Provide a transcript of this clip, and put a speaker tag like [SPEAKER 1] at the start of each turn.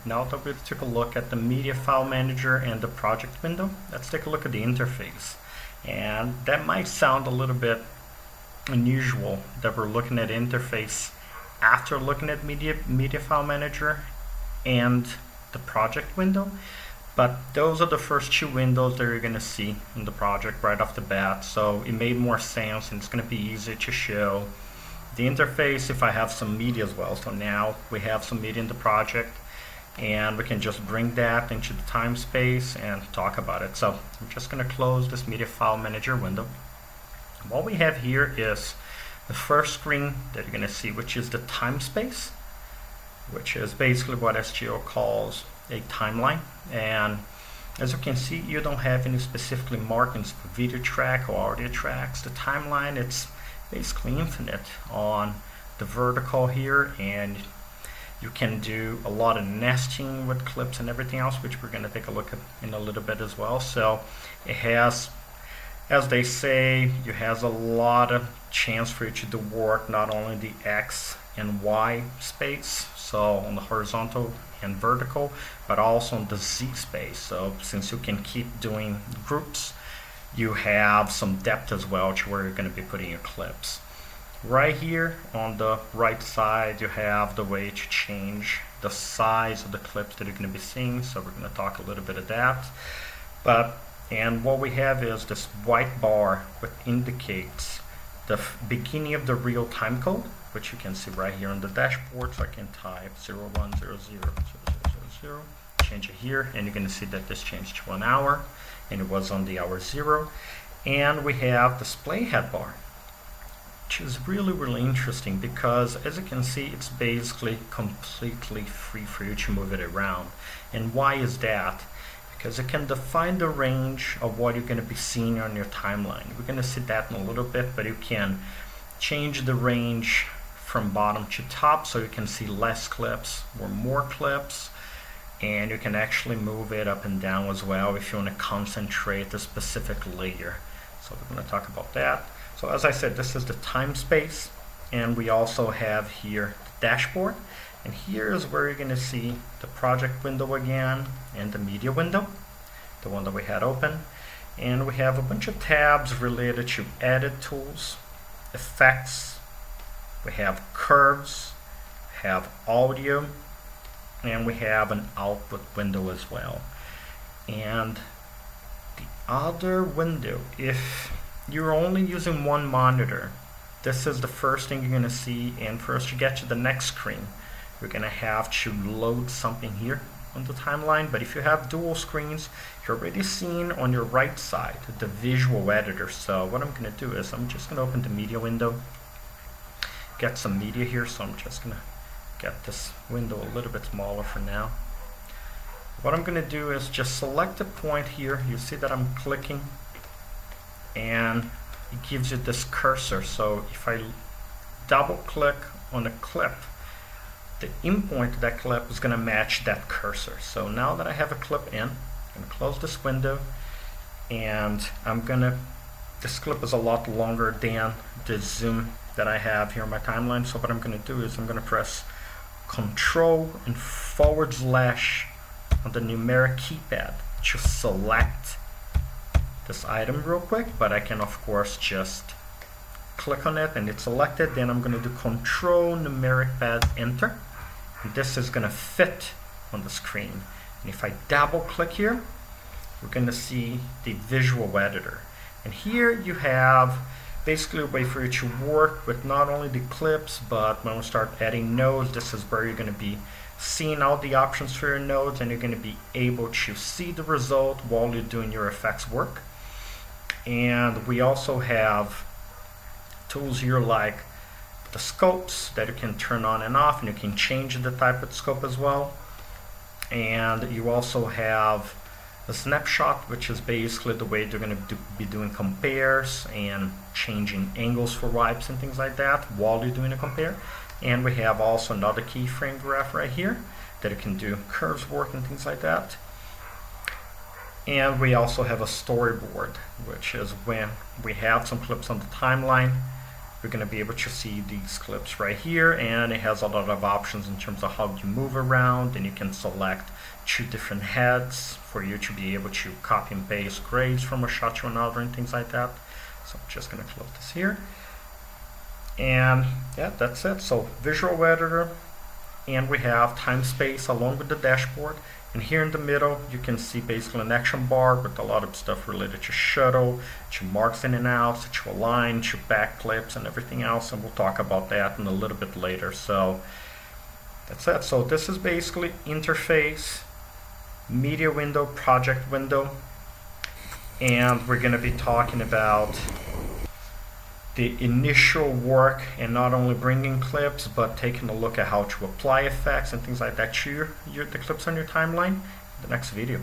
[SPEAKER 1] Now that we took a look at the media file manager and the project window, let's take a look at the interface. And that might sound a little bit unusual that we're looking at interface after looking at media file manager and the project window, but those are the first two windows that you're going to see in the project right off the bat, so it made more sense and it's going to be easier to show the interface if I have some media as well. So now we have some media in the project and we can just bring that into the TimeSpace and talk about it. So I'm just going to close this media file manager window. What we have here is the first screen that you're going to see, which is the TimeSpace, which is basically what SGO calls a timeline. And as you can see, you don't have any specifically markings for video track or audio tracks. The timeline, it's basically infinite on the vertical here, and you can do a lot of nesting with clips and everything else, which we're going to take a look at in a little bit as well. So it has, as they say, it has a lot of chance for you to do work not only the X and Y space, so on the horizontal and vertical, but also on the Z space. So since you can keep doing groups, you have some depth as well to where you're going to be putting your clips. Right here on the right side, you have the way to change the size of the clips that you're going to be seeing, so we're going to talk a little bit of that. And what we have is this white bar which indicates the beginning of the real time code, which you can see right here on the dashboard. So I can type 01000000, change it here, and you're going to see that this changed to 1 hour, and it was on the hour 0. And we have this playhead bar, which is really interesting because, as you can see, it's basically completely free for you to move it around. And why is that? Because it can define the range of what you're going to be seeing on your timeline. We're going to see that in a little bit, but you can change the range from bottom to top, so you can see less clips or more clips, and you can actually move it up and down as well if you want to concentrate a specific layer. So we're going to talk about that. So as I said, this is the TimeSpace, and we also have here the dashboard. And here is where you're going to see the project window again and the media window, the one that we had open. And we have a bunch of tabs related to edit tools, effects, we have curves, have audio, and we have an output window as well. And the other window, if you're only using one monitor, this is the first thing you're going to see, and for us to get to the next screen, we're going to have to load something here on the timeline. But if you have dual screens, you're already seeing on your right side the visual editor. So what I'm going to do is I'm just going to open the media window, get some media here. So I'm just going to get this window a little bit smaller for now. What I'm going to do is just select a point here. You see that I'm clicking, and it gives you this cursor. So if I double click on a clip, the endpoint of that clip is going to match that cursor. So now that I have a clip in, I'm going to close this window, and this clip is a lot longer than the zoom that I have here on my timeline. So what I'm going to do is I'm going to press Control and / on the numeric keypad to select this item real quick, but I can of course just click on it and it's selected. Then I'm going to do Control numeric pad Enter, and this is going to fit on the screen. And if I double click here, we're going to see the visual editor, and here you have basically a way for you to work with not only the clips, but when we start adding nodes, this is where you're going to be seeing all the options for your nodes, and you're going to be able to see the result while you're doing your effects work. And we also have tools here like the scopes that you can turn on and off, and you can change the type of scope as well. And you also have a snapshot, which is basically the way they're going to be doing compares and changing angles for wipes and things like that while you're doing a compare. And we have also another keyframe graph right here that you can do curves work and things like that. And we also have a storyboard, which is when we have some clips on the timeline We're going to be able to see these clips right here, and it has a lot of options in terms of how you move around, and you can select 2 different heads for you to be able to copy and paste grades from a shot to another and things like that. So I'm just going to close this here. And yeah, that's it. So visual editor, and we have TimeSpace along with the dashboard. And here in the middle, you can see basically an action bar with a lot of stuff related to shuttle, to marks in and out, to align, to back clips, and everything else. And we'll talk about that in a little bit later. So that's it. So this is basically interface, media window, project window. And we're going to be talking about the initial work, and not only bringing clips, but taking a look at how to apply effects and things like that to the clips on your timeline in the next video.